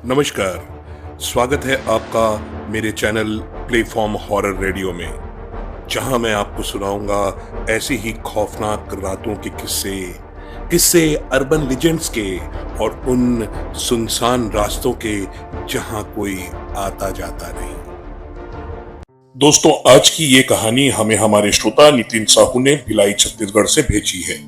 नमस्कार। स्वागत है आपका मेरे चैनल प्लेटफॉर्म हॉरर रेडियो में, जहां मैं आपको सुनाऊंगा ऐसी ही खौफनाक रातों के किस्से किस्से अर्बन लेजेंड्स के और उन सुनसान रास्तों के जहां कोई आता जाता नहीं। दोस्तों, आज की ये कहानी हमें हमारे श्रोता नितिन साहू ने भिलाई छत्तीसगढ़ से भेजी है।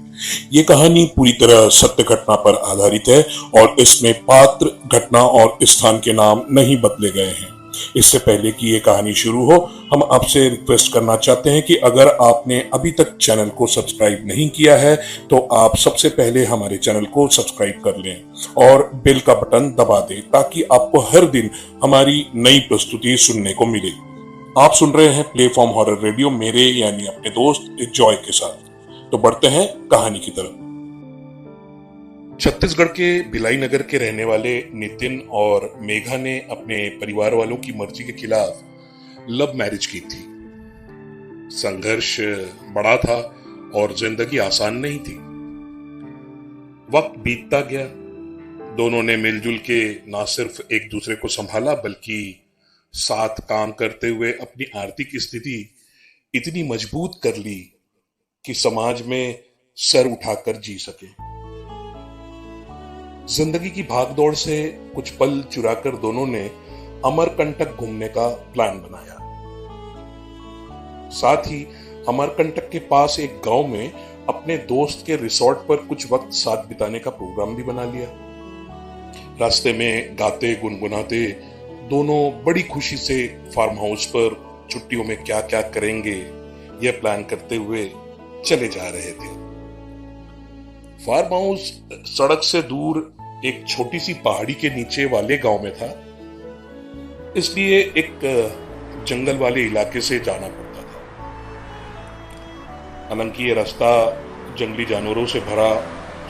ये कहानी पूरी तरह सत्य घटना पर आधारित है और इसमें पात्र, घटना और स्थान के नाम नहीं बदले गए हैं। इससे पहले कि ये कहानी शुरू हो, हम आपसे रिक्वेस्ट करना चाहते हैं कि अगर आपने अभी तक चैनल को सब्सक्राइब नहीं किया है तो आप सबसे पहले हमारे चैनल को सब्सक्राइब कर लें और बेल का बटन दबा दें ताकि आपको हर दिन हमारी नई प्रस्तुति सुनने को मिले। आप सुन रहे हैं प्लेटफॉर्म हॉरर रेडियो मेरे यानी अपने दोस्त जॉय के साथ। तो बढ़ते हैं कहानी की तरफ। छत्तीसगढ़ के भिलाई नगर के रहने वाले नितिन और मेघा ने अपने परिवार वालों की मर्जी के खिलाफ लव मैरिज की थी। संघर्ष बड़ा था और जिंदगी आसान नहीं थी। वक्त बीतता गया, दोनों ने मिलजुल के ना सिर्फ एक दूसरे को संभाला बल्कि साथ काम करते हुए अपनी आर्थिक स्थिति इतनी मजबूत कर ली कि समाज में सर उठाकर जी सके। जिंदगी की भागदौड़ से कुछ पल चुराकर दोनों ने अमरकंटक घूमने का प्लान बनाया। साथ ही अमरकंटक के पास एक गांव में अपने दोस्त के रिसोर्ट पर कुछ वक्त साथ बिताने का प्रोग्राम भी बना लिया। रास्ते में गाते गुनगुनाते दोनों बड़ी खुशी से फार्म हाउस पर छुट्टियों में क्या क्या करेंगे यह प्लान करते हुए चले जा रहे थे। फार्म हाउस सड़क से दूर एक छोटी सी पहाड़ी के नीचे वाले गांव में था, इसलिए एक जंगल वाले इलाके से जाना पड़ता था। हालांकि यह रास्ता जंगली जानवरों से भरा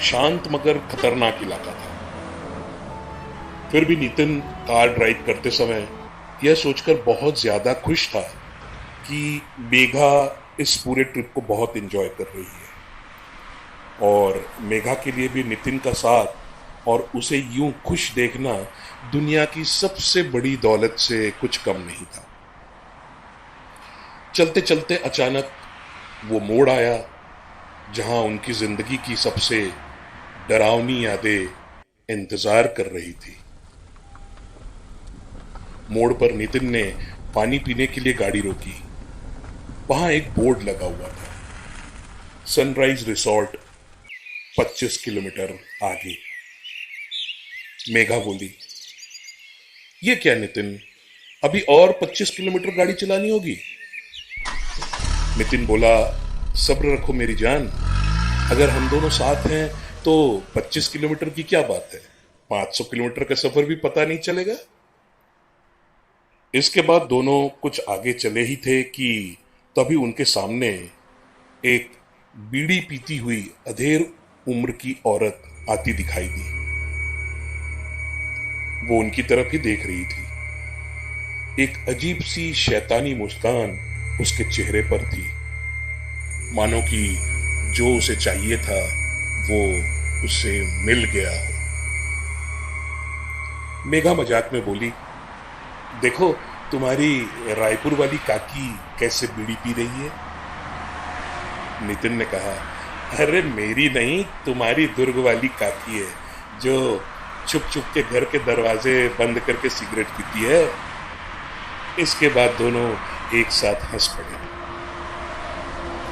शांत मगर खतरनाक इलाका था। फिर भी नितिन कार ड्राइव करते समय यह सोचकर बहुत ज्यादा खुश था कि मेघा इस पूरे ट्रिप को बहुत एंजॉय कर रही है और मेघा के लिए भी नितिन का साथ और उसे यूं खुश देखना दुनिया की सबसे बड़ी दौलत से कुछ कम नहीं था। चलते चलते अचानक वो मोड़ आया जहां उनकी जिंदगी की सबसे डरावनी यादें इंतजार कर रही थी। मोड़ पर नितिन ने पानी पीने के लिए गाड़ी रोकी। वहां एक बोर्ड लगा हुआ था, सनराइज रिसोर्ट 25 किलोमीटर आगे। मेघा बोली, ये क्या नितिन, अभी और 25 किलोमीटर गाड़ी चलानी होगी? नितिन बोला, सब्र रखो मेरी जान, अगर हम दोनों साथ हैं तो 25 किलोमीटर की क्या बात है, 500 किलोमीटर का सफर भी पता नहीं चलेगा। इसके बाद दोनों कुछ आगे चले ही थे कि तभी उनके सामने एक बीड़ी पीती हुई अधेड़ उम्र की औरत आती दिखाई दी। वो उनकी तरफ ही देख रही थी। एक अजीब सी शैतानी मुस्कान उसके चेहरे पर थी, मानो कि जो उसे चाहिए था वो उसे मिल गया हो। मेघा मजाक में बोली, देखो तुम्हारी रायपुर वाली काकी कैसे बीड़ी पी रही है। नितिन ने कहा, अरे मेरी नहीं, तुम्हारी दुर्ग वाली काकी है जो छुप छुप के घर के दरवाजे बंद करके सिगरेट पीती है। इसके बाद दोनों एक साथ हंस पड़े।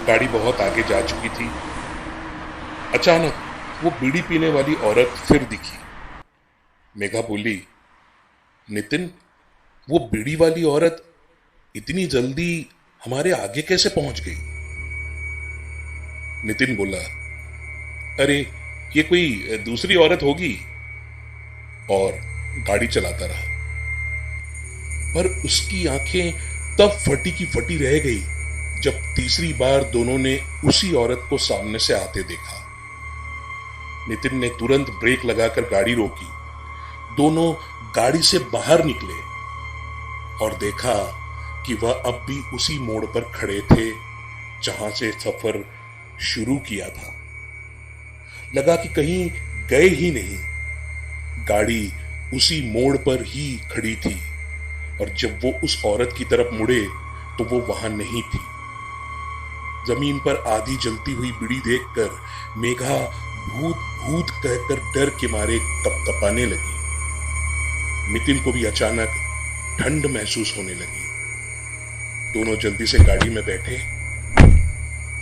गाड़ी बहुत आगे जा चुकी थी। अचानक वो बीड़ी पीने वाली औरत फिर दिखी। मेघा बोली, नितिन, वो बीड़ी वाली औरत इतनी जल्दी हमारे आगे कैसे पहुंच गई? नितिन बोला, अरे ये कोई दूसरी औरत होगी, और गाड़ी चलाता रहा। पर उसकी आंखें तब फटी की फटी रह गई जब तीसरी बार दोनों ने उसी औरत को सामने से आते देखा। नितिन ने तुरंत ब्रेक लगाकर गाड़ी रोकी। दोनों गाड़ी से बाहर निकले और देखा कि वह अब भी उसी मोड़ पर खड़े थे जहां से सफर शुरू किया था। लगा कि कहीं गए ही नहीं। गाड़ी उसी मोड़ पर ही खड़ी थी और जब वो उस औरत की तरफ मुड़े तो वो वहां नहीं थी। जमीन पर आधी जलती हुई बीड़ी देखकर मेघा भूत भूत कहकर डर के मारे कपकपाने लगी। नितिन को भी अचानक ठंड महसूस होने लगी। दोनों जल्दी से गाड़ी में बैठे।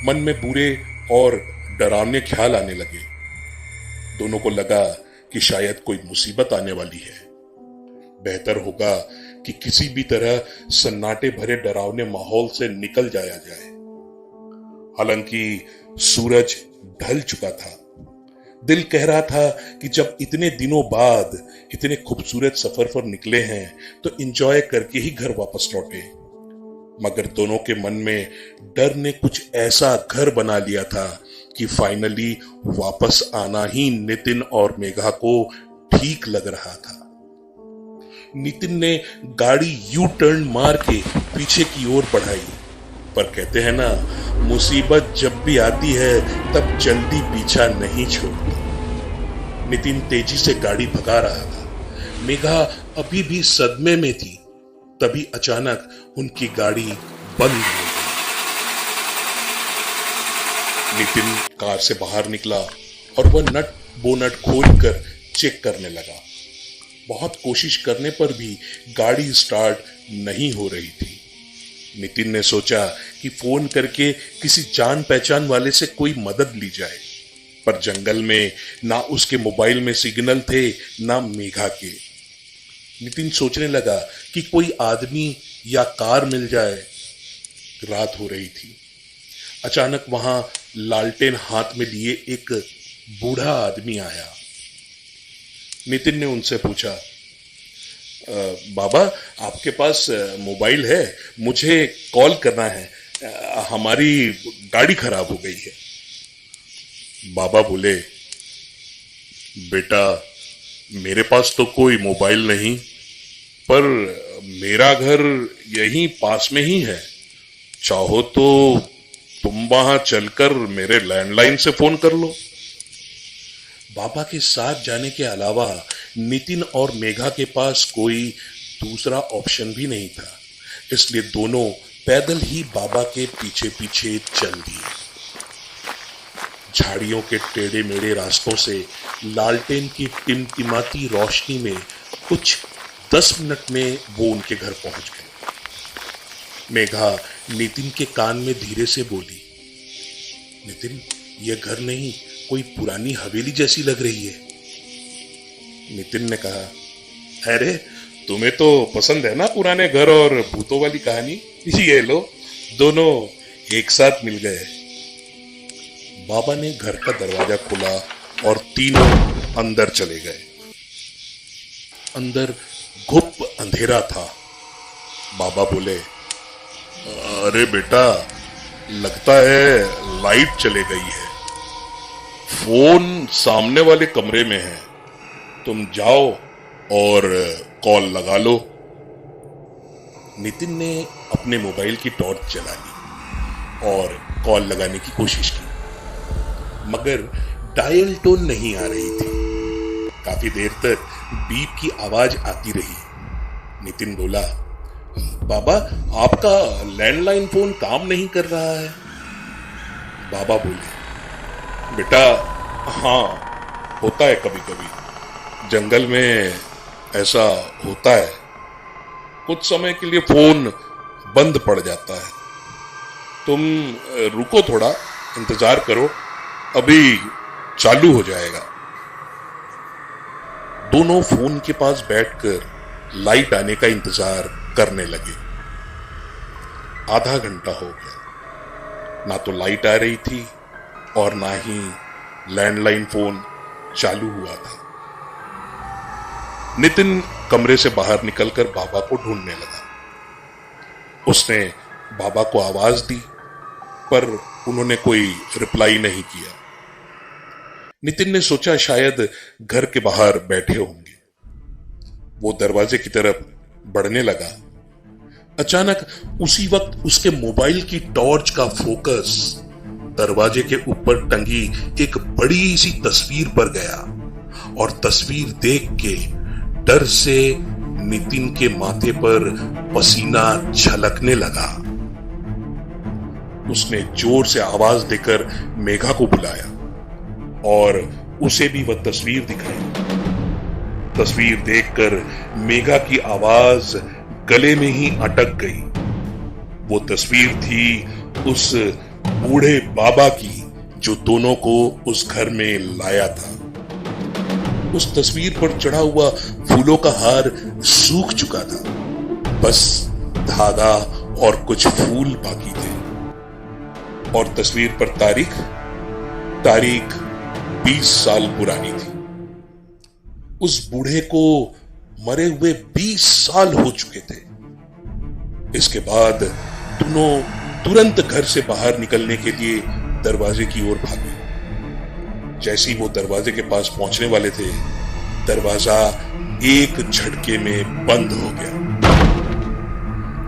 मन में बुरे और डरावने ख्याल आने लगे। दोनों को लगा कि शायद कोई मुसीबत आने वाली है। बेहतर होगा कि किसी भी तरह सन्नाटे भरे डरावने माहौल से निकल जाया जाए। हालांकि सूरज ढल चुका था। दिल कह रहा था कि जब इतने दिनों बाद इतने खूबसूरत सफर पर निकले हैं तो एंजॉय करके ही घर वापस लौटे। मगर दोनों के मन में डर ने कुछ ऐसा घर बना लिया था कि फाइनली वापस आना ही नितिन और मेघा को ठीक लग रहा था। नितिन ने गाड़ी यू टर्न मार के पीछे की ओर बढ़ाई, पर कहते हैं ना, मुसीबत जब भी आती है तब जल्दी पीछा नहीं छोड़ती। नितिन तेजी से गाड़ी भगा रहा था। मेघा अभी भी सदमे में थी। तभी अचानक उनकी गाड़ी बंद हो गई। नितिन कार से बाहर निकला और वह नट बोनट खोलकर चेक करने लगा। बहुत कोशिश करने पर भी गाड़ी स्टार्ट नहीं हो रही थी। नितिन ने सोचा कि फोन करके किसी जान पहचान वाले से कोई मदद ली जाए, पर जंगल में ना उसके मोबाइल में सिग्नल थे ना मेघा के। नितिन सोचने लगा कि कोई आदमी या कार मिल जाए। रात हो रही थी। अचानक वहां लालटेन हाथ में लिए एक बूढ़ा आदमी आया। नितिन ने उनसे पूछा, बाबा आपके पास मोबाइल है? मुझे कॉल करना है, हमारी गाड़ी खराब हो गई है। बाबा बोले, बेटा मेरे पास तो कोई मोबाइल नहीं, पर मेरा घर यहीं पास में ही है। चाहो तो तुम वहां चलकर मेरे लैंडलाइन से फोन कर लो। बाबा के साथ जाने के अलावा नितिन और मेघा के पास कोई दूसरा ऑप्शन भी नहीं था, इसलिए दोनों पैदल ही बाबा के पीछे पीछे चल दिए। झाड़ियों के टेढ़े मेढ़े रास्तों से लालटेन की टिमटिमाती रोशनी में कुछ 10 मिनट में वो उनके घर पहुंच गए। मेघा नितिन के कान में धीरे से बोली, नितिन यह घर नहीं, कोई पुरानी हवेली जैसी लग रही है। नितिन ने कहा, अरे तुम्हें तो पसंद है ना पुराने घर और भूतों वाली कहानी, ये लो। दोनों एक साथ मिल गए। बाबा ने घर का दरवाजा खोला और तीनों अंदर चले गए। अंदर घुप अंधेरा था। बाबा बोले, अरे बेटा लगता है लाइट चले गई है। फोन सामने वाले कमरे में है, तुम जाओ और कॉल लगा लो। नितिन ने अपने मोबाइल की टॉर्च जला ली और कॉल लगाने की कोशिश की, मगर डायल टोन नहीं आ रही थी। काफी देर तक बीप की आवाज आती रही। नितिन बोला, बाबा आपका लैंडलाइन फोन काम नहीं कर रहा है। बाबा बोले, बेटा हाँ होता है कभी कभी, जंगल में ऐसा होता है। कुछ समय के लिए फोन बंद पड़ जाता है। तुम रुको, थोड़ा इंतजार करो, अभी चालू हो जाएगा। दोनों फोन के पास बैठकर लाइट आने का इंतजार करने लगे। आधा घंटा हो गया, ना तो लाइट आ रही थी और ना ही लैंडलाइन फोन चालू हुआ था। नितिन कमरे से बाहर निकलकर बाबा को ढूंढने लगा। उसने बाबा को आवाज दी, पर उन्होंने कोई रिप्लाई नहीं किया। नितिन ने सोचा शायद घर के बाहर बैठे होंगे। वो दरवाजे की तरफ बढ़ने लगा। अचानक उसी वक्त उसके मोबाइल की टॉर्च का फोकस दरवाजे के ऊपर टंगी एक बड़ी सी तस्वीर पर गया और तस्वीर देख के डर से नितिन के माथे पर पसीना छलकने लगा। उसने जोर से आवाज देकर मेघा को बुलाया और उसे भी वह तस्वीर दिखाई। तस्वीर देखकर मेघा की आवाज गले में ही अटक गई। वो तस्वीर थी उस बूढ़े बाबा की जो दोनों को उस घर में लाया था। उस तस्वीर पर चढ़ा हुआ फूलों का हार सूख चुका था, बस धागा और कुछ फूल बाकी थे। और तस्वीर पर तारीख 20 साल पुरानी थी। उस बूढ़े को मरे हुए 20 साल हो चुके थे। इसके बाद दोनों तुरंत घर से बाहर निकलने के लिए दरवाजे की ओर भागे। जैसे ही वो दरवाजे के पास पहुंचने वाले थे, दरवाजा एक झटके में बंद हो गया।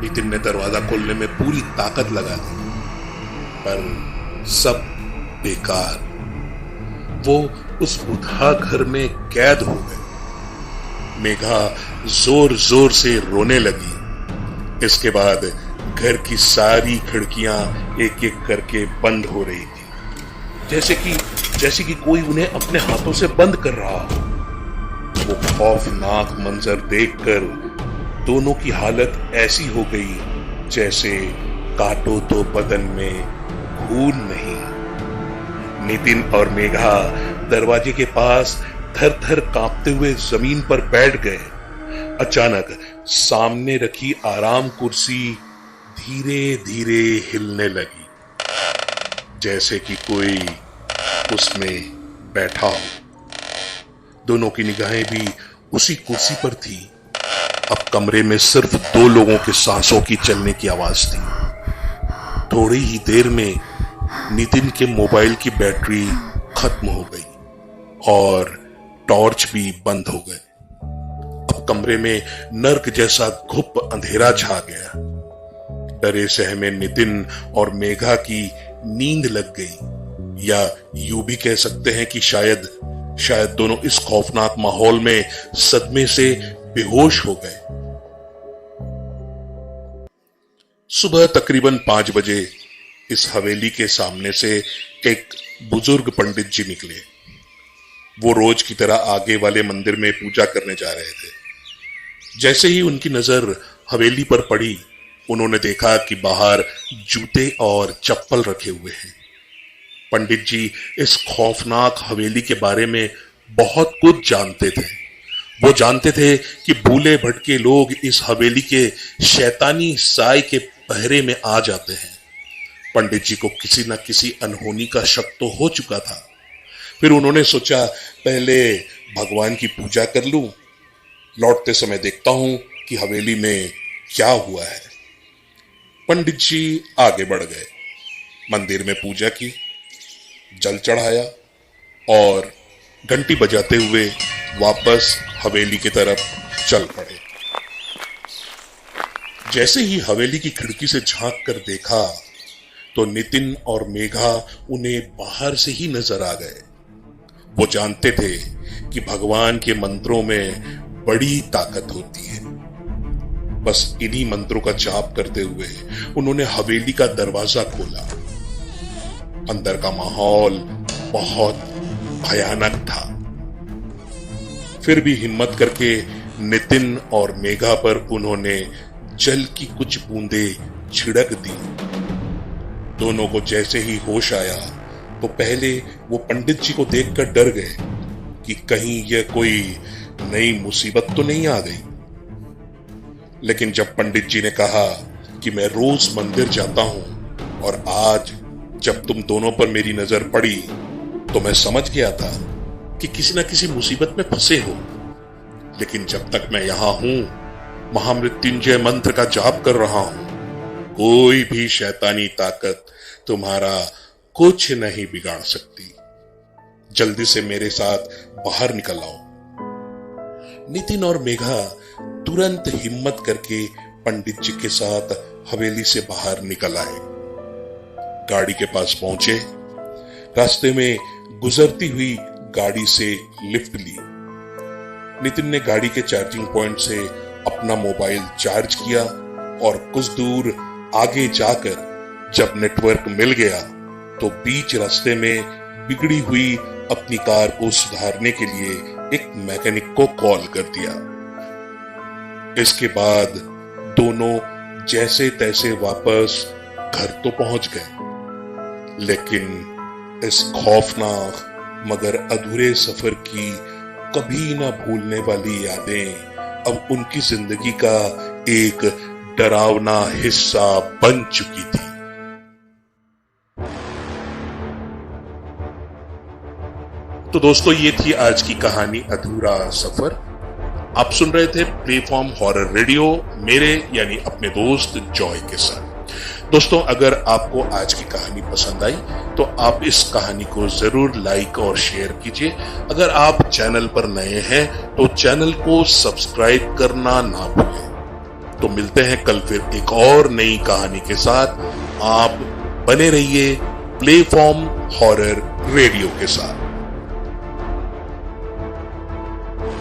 नितिन ने दरवाजा खोलने में पूरी ताकत लगा दी, पर सब बेकार। वो उस बुढ़ा घर में कैद हो गए। मेघा जोर जोर से रोने लगी। इसके बाद घर की सारी खिड़कियां एक एक करके बंद हो रही थी, जैसे कि कोई उन्हें अपने हाथों से बंद कर रहा हो। वो खौफनाक मंजर देखकर दोनों की हालत ऐसी हो गई जैसे काटो तो बदन में खून नहीं। नितिन और मेघा दरवाजे के पास थर थर कांपते हुए जमीन पर बैठ गए। अचानक सामने रखी आराम कुर्सी धीरे धीरे हिलने लगी, जैसे कि कोई उसमें बैठा हो। दोनों की निगाहें भी उसी कुर्सी पर थी। अब कमरे में सिर्फ 2 लोगों के सांसों की चलने की आवाज थी। थोड़ी ही देर में नितिन के मोबाइल की बैटरी खत्म हो गई और टॉर्च भी बंद हो गए। अब कमरे में नर्क जैसा घुप अंधेरा छा गया। डरे सहमे नितिन और मेघा की नींद लग गई, या यूं भी कह सकते हैं कि शायद दोनों इस खौफनाक माहौल में सदमे से बेहोश हो गए। सुबह तकरीबन 5 बजे इस हवेली के सामने से एक बुजुर्ग पंडित जी निकले। वो रोज की तरह आगे वाले मंदिर में पूजा करने जा रहे थे। जैसे ही उनकी नजर हवेली पर पड़ी, उन्होंने देखा कि बाहर जूते और चप्पल रखे हुए हैं। पंडित जी इस खौफनाक हवेली के बारे में बहुत कुछ जानते थे। वो जानते थे कि भूले भटके लोग इस हवेली के शैतानी साय के पहरे में आ जाते हैं। पंडित जी को किसी न किसी अनहोनी का शक तो हो चुका था। फिर उन्होंने सोचा, पहले भगवान की पूजा कर लूं, लौटते समय देखता हूं कि हवेली में क्या हुआ है। पंडित जी आगे बढ़ गए, मंदिर में पूजा की, जल चढ़ाया और घंटी बजाते हुए वापस हवेली की तरफ चल पड़े। जैसे ही हवेली की खिड़की से झांक कर देखा तो नितिन और मेघा उन्हें बाहर से ही नजर आ गए। वो जानते थे कि भगवान के मंत्रों में बड़ी ताकत होती है। बस इन्हीं मंत्रों का जाप करते हुए उन्होंने हवेली का दरवाजा खोला। अंदर का माहौल बहुत भयानक था। फिर भी हिम्मत करके नितिन और मेघा पर उन्होंने जल की कुछ बूंदें छिड़क दी। दोनों को जैसे ही होश आया तो पहले वो पंडित जी को देखकर डर गए कि कहीं यह कोई नई मुसीबत तो नहीं आ गई। लेकिन जब पंडित जी ने कहा कि मैं रोज मंदिर जाता हूं और आज जब तुम दोनों पर मेरी नजर पड़ी तो मैं समझ गया था कि किसी न किसी मुसीबत में फंसे हो। लेकिन जब तक मैं यहां हूं, महामृत्युंजय मंत्र का जाप कर रहा हूं, कोई भी शैतानी ताकत तुम्हारा कुछ नहीं बिगाड़ सकती। जल्दी से मेरे साथ बाहर निकल आओ। नितिन और मेघा तुरंत हिम्मत करके पंडित जी के साथ हवेली से बाहर निकल आए। गाड़ी के पास पहुंचे। रास्ते में गुजरती हुई गाड़ी से लिफ्ट ली। नितिन ने गाड़ी के चार्जिंग पॉइंट से अपना मोबाइल चार्ज किया और कुछ दूर आगे जाकर जब नेटवर्क मिल गया तो बीच रास्ते में बिगड़ी हुई अपनी कार को सुधारने के लिए एक मैकेनिक को कॉल कर दिया। इसके बाद दोनों जैसे तैसे वापस घर तो पहुंच गए, लेकिन इस खौफनाक मगर अधूरे सफर की कभी ना भूलने वाली यादें अब उनकी जिंदगी का एक डरावना हिस्सा बन चुकी थी। तो दोस्तों, ये थी आज की कहानी अधूरा सफर। आप सुन रहे थे प्लेटफॉर्म हॉरर रेडियो मेरे यानी अपने दोस्त जॉय के साथ। दोस्तों, अगर आपको आज की कहानी पसंद आई तो आप इस कहानी को जरूर लाइक और शेयर कीजिए। अगर आप चैनल पर नए हैं तो चैनल को सब्सक्राइब करना ना भूलें। तो मिलते हैं कल फिर एक और नई कहानी के साथ। आप बने रहिए प्लेटफॉर्म हॉरर रेडियो के साथ।